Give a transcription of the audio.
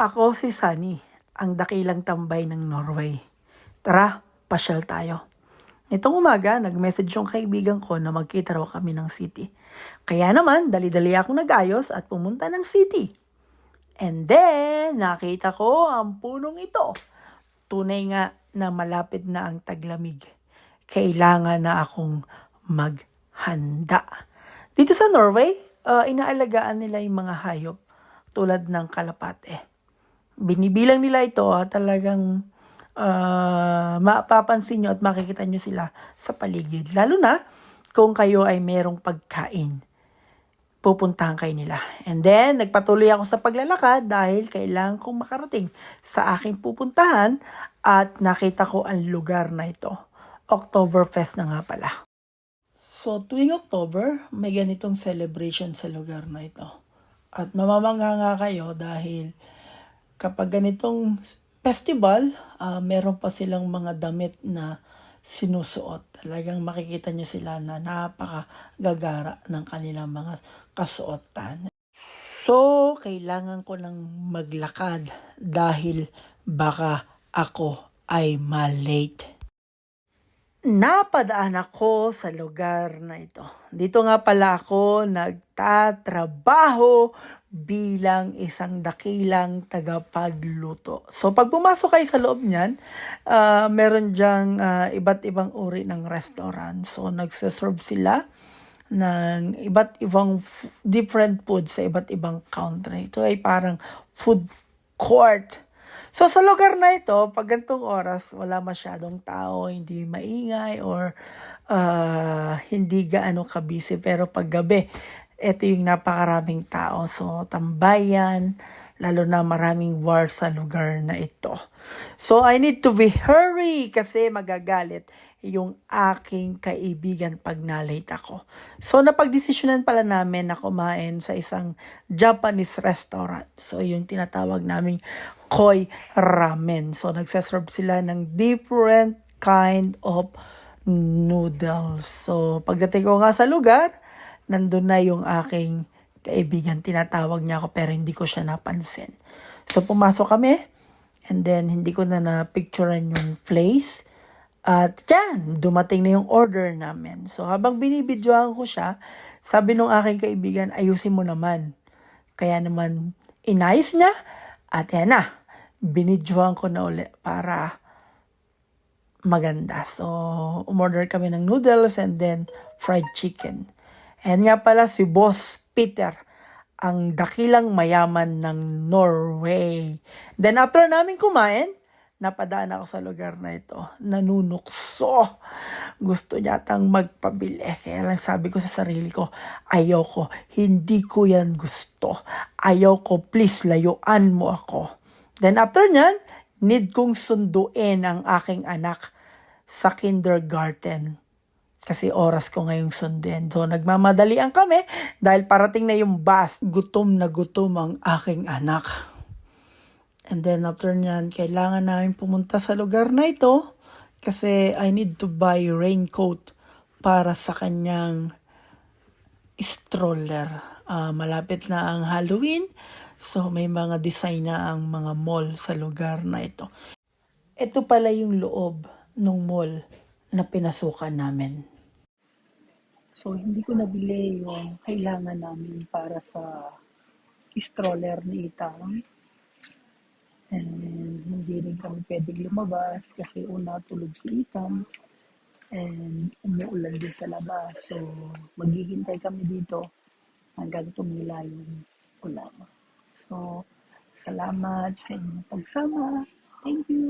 Ako si Sunny, ang dakilang tambay ng Norway. Tara, pasyal tayo. Nitong umaga, nag-message yung kaibigan ko na magkita raw kami ng city. Kaya naman, dali-dali akong nag-ayos at pumunta ng city. And then, nakita ko ang punong ito. Tunay nga na malapit na ang taglamig. Kailangan na akong maghanda. Dito sa Norway, inaalagaan nila yung mga hayop tulad ng kalapate. Binibilang nila ito, talagang mapapansin nyo at makikita nyo sila sa paligid. Lalo na kung kayo ay merong pagkain, pupuntahan kayo nila. And then, nagpatuloy ako sa paglalakad dahil kailangan kong makarating sa aking pupuntahan at nakita ko ang lugar na ito. Oktoberfest na nga pala. So, tuwing October, may ganitong celebration sa lugar na ito. At mamamangha nga kayo dahil kapag ganitong festival, meron pa silang mga damit na sinusuot. Talagang makikita nyo sila na napakagagara ng kanilang mga kasuotan. So, kailangan ko nang maglakad dahil baka ako ay malate. Napadaan ako sa lugar na ito. Dito nga pala ako nagtatrabaho bilang isang dakilang tagapagluto. So pag pumasok kayo sa loob niyan, meron diyang iba't ibang uri ng restaurant. So nagsaserve sila ng iba't ibang different food sa iba't ibang country. Ito ay parang food court. So sa lugar na ito, pag gantong oras, wala masyadong tao, hindi maingay or hindi gaano kabisi. Pero pag gabi, ito yung napakaraming tao. So tambayan, lalo na maraming war sa lugar na ito. So I need to be hurry kasi magagalit yung aking kaibigan pag na-late ako. So napagdesisyonan pala namin na kumain sa isang Japanese restaurant. So yung tinatawag naming Koi Ramen. So nagsaserve sila ng different kind of noodles. So pagdating ko nga sa lugar, nandun na yung aking kaibigan. Tinatawag niya ako pero hindi ko siya napansin. So pumasok kami and then hindi ko na na-picturean yung place. At yan, dumating na yung order namin. So habang binibidyohan ko siya, sabi nung aking kaibigan, ayusin mo naman. Kaya naman, inayos niya at yan na, binidyohan ko na uli para maganda. So umorder kami ng noodles and then fried chicken. And nga pala si Boss Peter, ang dakilang mayaman ng Norway. Then after namin kumain, napadaan ako sa lugar na ito. Nanunukso. Gusto yatang magpabili. Kaya lang sabi ko sa sarili ko, ayoko. Hindi ko yan gusto. Ayoko, please, layuan mo ako. Then after nyan, need kong sunduin ang aking anak sa kindergarten. Kasi oras ko ngayong sundin. So nagmamadalian kami dahil parating na yung bus. Gutom na gutom ang aking anak. And then after nyan, kailangan namin pumunta sa lugar na ito kasi I need to buy raincoat para sa kanyang stroller. Malapit na ang Halloween, so may mga design na ang mga mall sa lugar na ito. Ito pala yung loob ng mall na pinasukan namin. So hindi ko nabili yung kailangan namin para sa stroller ni Itang. And hindi rin kami pwedeng lumabas kasi una tulog si Ethan and umuulan din sa labas. So, maghihintay kami dito hanggang tumila yung ulan. So, salamat sa inyong pagsama. Thank you.